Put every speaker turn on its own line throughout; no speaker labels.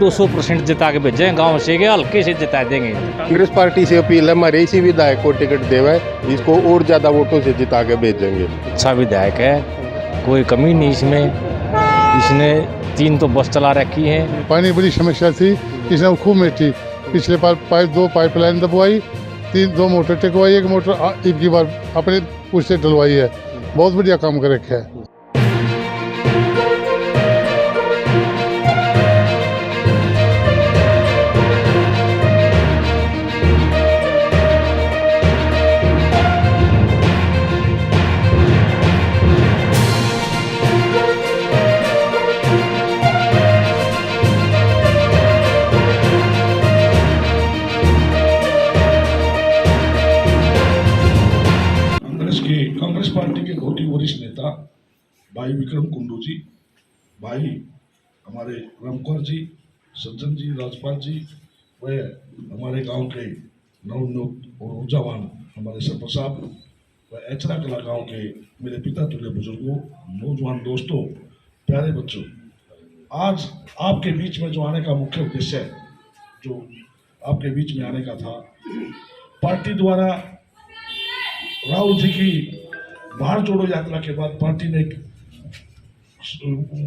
200% जिता के भेजें गांव से के हल्के से जिता देंगे।
कांग्रेस पार्टी से अपील है, हमारे इसी विधायक को टिकट देवे, इसको और ज्यादा वोटों से जिता के भेजेंगे।
अच्छा विधायक है, कोई कमी नहीं इसमें। इसने 3 तो बस चला रखी है।
पानी बड़ी समस्या थी, इसने खूब मेटी। पिछले बार 2 पाइपलाइन दबवाई, 2 मोटर टेकवाई, 1 मोटर एक बार अपने उससे डलवाई है। बहुत बढ़िया काम कर रखा है।
कांग्रेस पार्टी के बहुत ही वरिष्ठ नेता भाई विक्रम कुंडू जी, भाई हमारे रामकुमार जी, सज्जन जी, राजपाल जी, व हमारे गांव के नवनियुक्त और ऊर्जावान हमारे सरपंच साहब व एचरा कला गांव के मेरे पिता तुल्य बुजुर्गों, नौजवान दोस्तों, प्यारे बच्चों, आज आपके बीच में जो आने का मुख्य उद्देश्य है, जो आपके बीच में आने का था, पार्टी द्वारा राहुल जी की भारत जोड़ो यात्रा के बाद पार्टी ने एक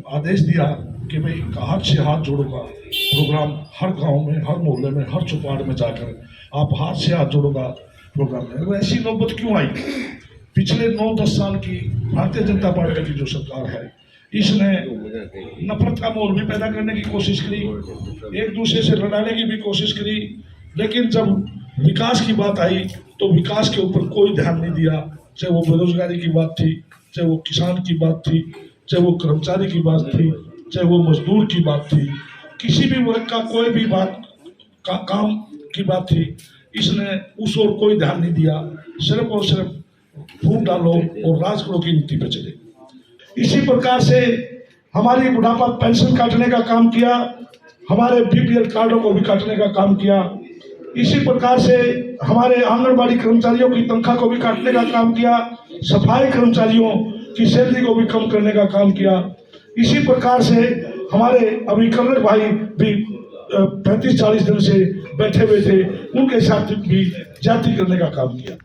आदेश दिया कि भाई हाथ से हाथ जोड़ो का प्रोग्राम हर गांव में, हर मोहल्ले में, हर चौपाड़ में जाकर आप हाथ से हाथ जोड़ो का प्रोग्राम है। ऐसी नौबत क्यों आई? पिछले 9-10 साल की भारतीय जनता पार्टी की जो सरकार है, इसने नफरत का माहौल भी पैदा करने की कोशिश करी, एक दूसरे से लड़ाने की भी कोशिश करी, लेकिन जब विकास की बात आई तो विकास के ऊपर कोई ध्यान नहीं दिया। चाहे वो बेरोजगारी की बात थी, चाहे वो किसान की बात थी, चाहे वो कर्मचारी की बात थी, चाहे वो मजदूर की बात थी, किसी भी वर्ग का कोई भी बात का काम की बात थी, इसने उस ओर कोई ध्यान नहीं दिया। सिर्फ और सिर्फ फूट डालो और राज करो की नीति पे चले। इसी प्रकार से हमारी बुढ़ापा पेंशन काटने का काम किया, हमारे बीपीएल कार्डों को भी काटने का काम किया। इसी प्रकार से हमारे आंगनबाड़ी कर्मचारियों की तनख्वाह को भी काटने का काम किया, सफाई कर्मचारियों की सैलरी को भी कम करने का काम किया। इसी प्रकार से हमारे अभी कर्नल भाई भी 35-40 दिन से बैठे हुए थे, उनके साथ भी जाति करने का काम किया।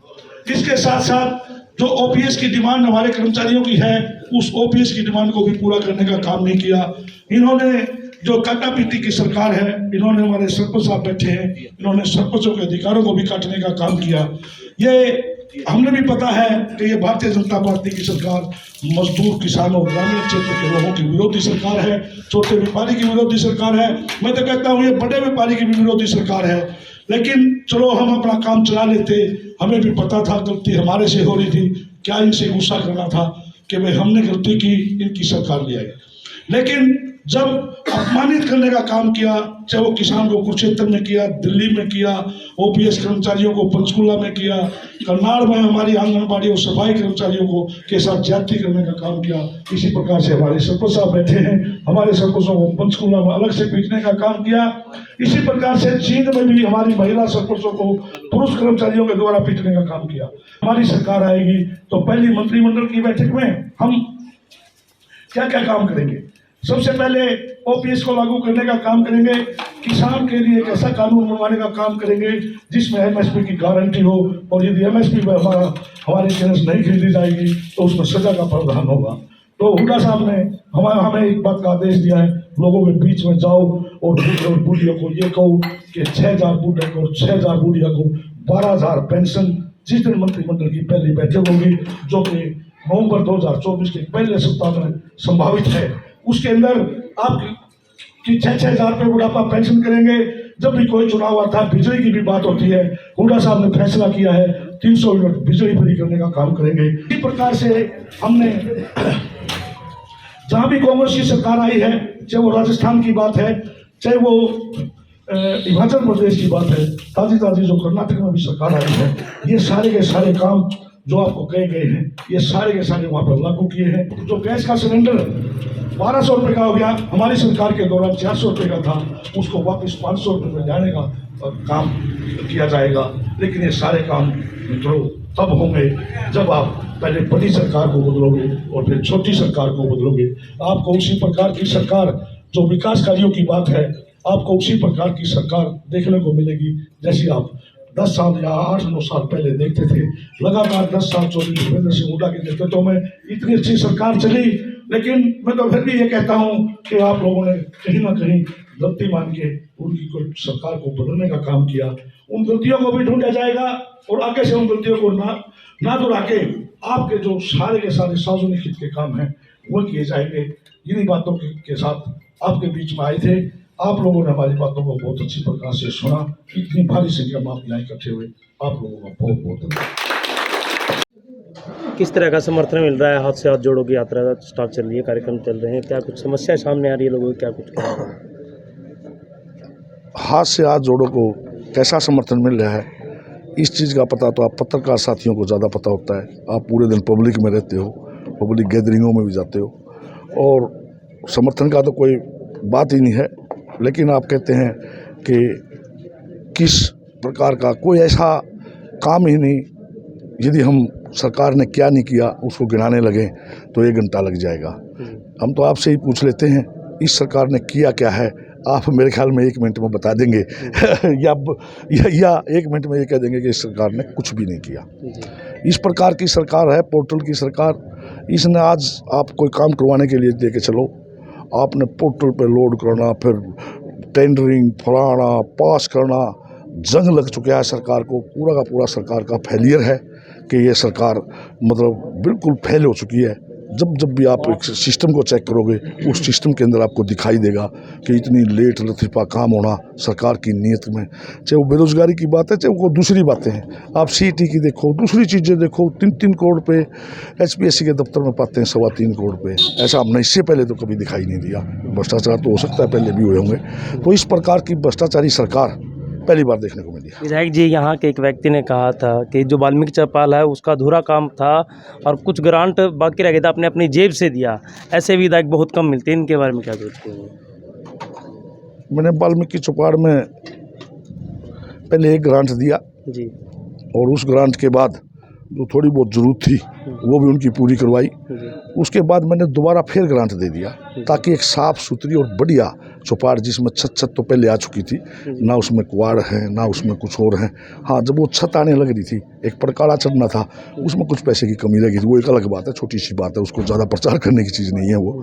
इसके साथ साथ जो ओपीएस की डिमांड हमारे कर्मचारियों की है, उस ओपीएस की डिमांड को भी पूरा करने का काम नहीं किया। इन्होंने जो काटा पीटी की सरकार है, इन्होंने हमारे सरपंच साहब बैठे हैं, इन्होंने सरपंचों के अधिकारों को भी काटने का काम किया। ये हमें भी पता है कि ये भारतीय जनता पार्टी की सरकार मजदूर, किसानों, ग्रामीण क्षेत्र के लोगों की विरोधी सरकार है, छोटे व्यापारी की विरोधी सरकार है। मैं तो कहता हूँ ये बड़े व्यापारी की भी विरोधी सरकार है। लेकिन चलो हम अपना काम चला लेते, हमें भी पता था गलती हमारे से हो रही थी, क्या इनसे गुस्सा करना था कि भाई हमने गलती की, इनकी सरकार ले आई। लेकिन जब अपमानित करने का काम किया, चाहे वो किसान को कुरुक्षेत्र में किया, दिल्ली में किया, ओपीएस कर्मचारियों को पंचकुला में किया, करनाल में हमारी आंगनबाड़ी और सफाई कर्मचारियों को के साथ ज्यादती करने का काम किया। इसी प्रकार से हमारे सरपंच साहब बैठे हैं, हमारे सरपंचों को पंचकुला में अलग से पीटने का काम किया। इसी प्रकार से जींद में भी हमारी महिला सरपंचों को पुरुष कर्मचारियों के द्वारा पीटने का काम किया। हमारी सरकार आएगी तो पहली मंत्रिमंडल की बैठक में हम क्या क्या काम करेंगे? सबसे पहले ओपीएस को लागू करने का काम करेंगे, किसान के लिए एक ऐसा कानून बनवाने का काम करेंगे जिसमें एमएसपी की गारंटी हो, और यदि एमएसपी पर हमारी जिनस नहीं खरीदी जाएगी तो उसमें सजा का प्रावधान होगा। तो हुड्डा साहब ने हमें एक बात का आदेश दिया है, लोगों के बीच में जाओ और बूढ़ियों को ये कहो कि 6000 बूढ़े को, 6000 बूढ़िया को 12000 पेंशन। जिस दिन मंत्रिमंडल की पहली बैठक होगी, जो कि नवंबर 2024 के पहले सप्ताह में संभावित है, उसके अंदर आप कि 6,000 रुपये बुढ़ापा पेंशन करेंगे। जब भी कोई चुनाव आता है, बिजली की भी बात होती है, हुड्डा साहब ने फैसला किया है 300 यूनिट बिजली फ्री करने का काम करेंगे। इसी प्रकार से हमने जहां भी कांग्रेस की सरकार आई है, चाहे वो राजस्थान की बात है, चाहे वो हिमाचल प्रदेश की बात है, ताजी जो कर्नाटक में भी सरकार आई है, ये सारे के सारे काम जो आपको कहे गए हैं, ये सारे के सारे वहाँ पर लागू किए हैं। जो गैस का सिलेंडर 1200 रुपये का हो गया, हमारी सरकार के दौरान 400 रुपये का था, उसको वापस 500 रुपये में जाने का काम किया जाएगा। लेकिन ये सारे काम मित्रों तब होंगे जब आप पहले बड़ी सरकार को बदलोगे और फिर छोटी सरकार को बदलोगे। आपको उसी प्रकार की सरकार, जो विकास कार्यों की बात है, आपको उसी प्रकार की सरकार देखने को मिलेगी जैसी आप 10 साल या 8-9 साल पहले देखते थे। लगातार 10 साल चौधरी भूपेंद्र सिंह हुड्डा के नेतृत्व में इतनी अच्छी सरकार चली, लेकिन मैं तो फिर भी ये कहता हूँ कि आप लोगों ने कहीं ना कहीं गलती मान के उनकी कोई सरकार को बदलने का काम किया। उन गलतियों को भी ढूंढा जाएगा और आगे से उन गलतियों को ना दोहरा के आपके जो सारे के सारे सार्वजनिक हित के काम हैं वो किए जाएंगे। इन्हीं बातों के साथ आपके बीच में आए थे। आप लोगों ने हमारी बातों को बहुत अच्छी प्रकार से सुना। इतनी भारी संख्या में आप यहाँ इकट्ठे हुए, आप लोगों का बहुत बहुत धन्यवाद।
किस तरह का समर्थन मिल रहा है? हाथ से हाथ जोड़ो की यात्रा स्टार्ट चल रही है, कार्यक्रम चल रहे हैं, क्या कुछ समस्या सामने आ रही है लोगों को, क्या कुछ कह रहे हैं?
हाथ से हाथ जोड़ो को कैसा समर्थन मिल रहा है, इस चीज़ का पता तो आप पत्रकार साथियों को ज़्यादा पता होता है। आप पूरे दिन पब्लिक में रहते हो, पब्लिक गैदरिंगों में भी जाते हो, और समर्थन का तो कोई बात ही नहीं है। लेकिन आप कहते हैं कि किस प्रकार का कोई ऐसा काम ही नहीं, यदि हम सरकार ने क्या नहीं किया उसको गिनाने लगे तो 1 घंटा लग जाएगा। हम तो आपसे ही पूछ लेते हैं इस सरकार ने किया क्या है। आप मेरे ख्याल में 1 मिनट में बता देंगे या 1 मिनट में ये कह देंगे कि इस सरकार ने कुछ भी नहीं किया। इस प्रकार की सरकार है, पोर्टल की सरकार। इसने आज आप कोई काम करवाने के लिए दे के चलो, आपने पोर्टल पे लोड करना, फिर टेंडरिंग फलाना पास करना, जंग लग चुका है सरकार को। पूरा का पूरा सरकार का फेलियर है कि ये सरकार मतलब बिल्कुल फेल हो चुकी है। जब भी आप एक सिस्टम को चेक करोगे उस सिस्टम के अंदर आपको दिखाई देगा कि इतनी लेट लतीफ़ा काम होना सरकार की नीयत में, चाहे वो बेरोजगारी की बात है चाहे वो दूसरी बातें हैं। आप सीटी की देखो, दूसरी चीज़ें देखो, 3-3 करोड़ पे एचपीएससी के दफ्तर में पाते हैं 3.25 करोड़ पे। ऐसा हमने इससे पहले तो कभी दिखाई नहीं दिया। भ्रष्टाचार तो हो सकता है पहले भी हुए होंगे, तो इस प्रकार की भ्रष्टाचारी सरकार पहली बार देखने को मिली।
विधायक जी, यहाँ के एक व्यक्ति ने कहा था कि जो वाल्मीकि चौपाल है उसका अधूरा काम था और कुछ ग्रांट बाकी रह गया था, आपने अपनी जेब से दिया। ऐसे विधायक बहुत कम मिलते हैं, इनके बारे में क्या सोचते हैं?
मैंने वाल्मीकि चौपाल में पहले एक ग्रांट दिया
जी,
और उस ग्रांट के बाद जो थोड़ी बहुत ज़रूरत थी वो भी उनकी पूरी करवाई। उसके बाद मैंने दोबारा फिर ग्रांट दे दिया ताकि एक साफ़ सुथरी और बढ़िया चौपाट, जिसमें छत तो पहले आ चुकी थी, ना उसमें कुआड़ है ना उसमें कुछ और है। हाँ, जब वो छत आने लग रही थी, एक पड़काड़ा चढ़ना था, उसमें कुछ पैसे की कमी लगी थी, वो एक अलग बात है, छोटी सी बात है, उसको ज़्यादा प्रचार करने की चीज़ नहीं है वो।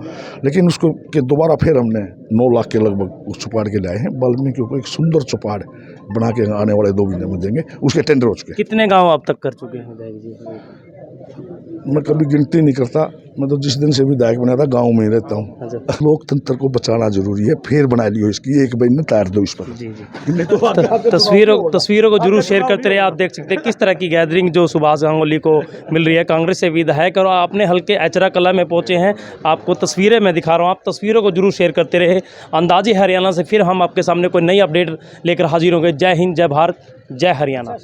लेकिन उसको के दोबारा फिर हमने 9 लाख के लगभग उस चौपाट के लाए हैं। वाल्मीकि को एक सुंदर चौपाट बना के आने वाले 2 महीने में देंगे। उसके टेंडर हो चुके हैं।
कितने गाँव अब तक कर चुके हैं विधायक जी?
मैं कभी गिनती नहीं करता। मैं तो जिस दिन से विधायक बना था गांव में ही रहता हूँ।
अच्छा।
लोकतंत्र को बचाना जरूरी है, फिर बना लियो इसकी एक बहन ने तार दो इस पर।
जी जी। तस्वीरों को जरूर शेयर करते रहे। आप देख सकते हैं किस तरह की गैदरिंग जो सुभाष गांगुली को मिल रही है, कांग्रेस से विधायक, और अपने हल्के एचरा कला में पहुंचे हैं। आपको तस्वीरें मैं दिखा रहा हूँ, आप तस्वीरों को जरूर शेयर करते रहे। अंदाजे हरियाणा से फिर हम आपके सामने कोई नई अपडेट लेकर हाजिर होंगे। जय हिंद, जय भारत, जय हरियाणा।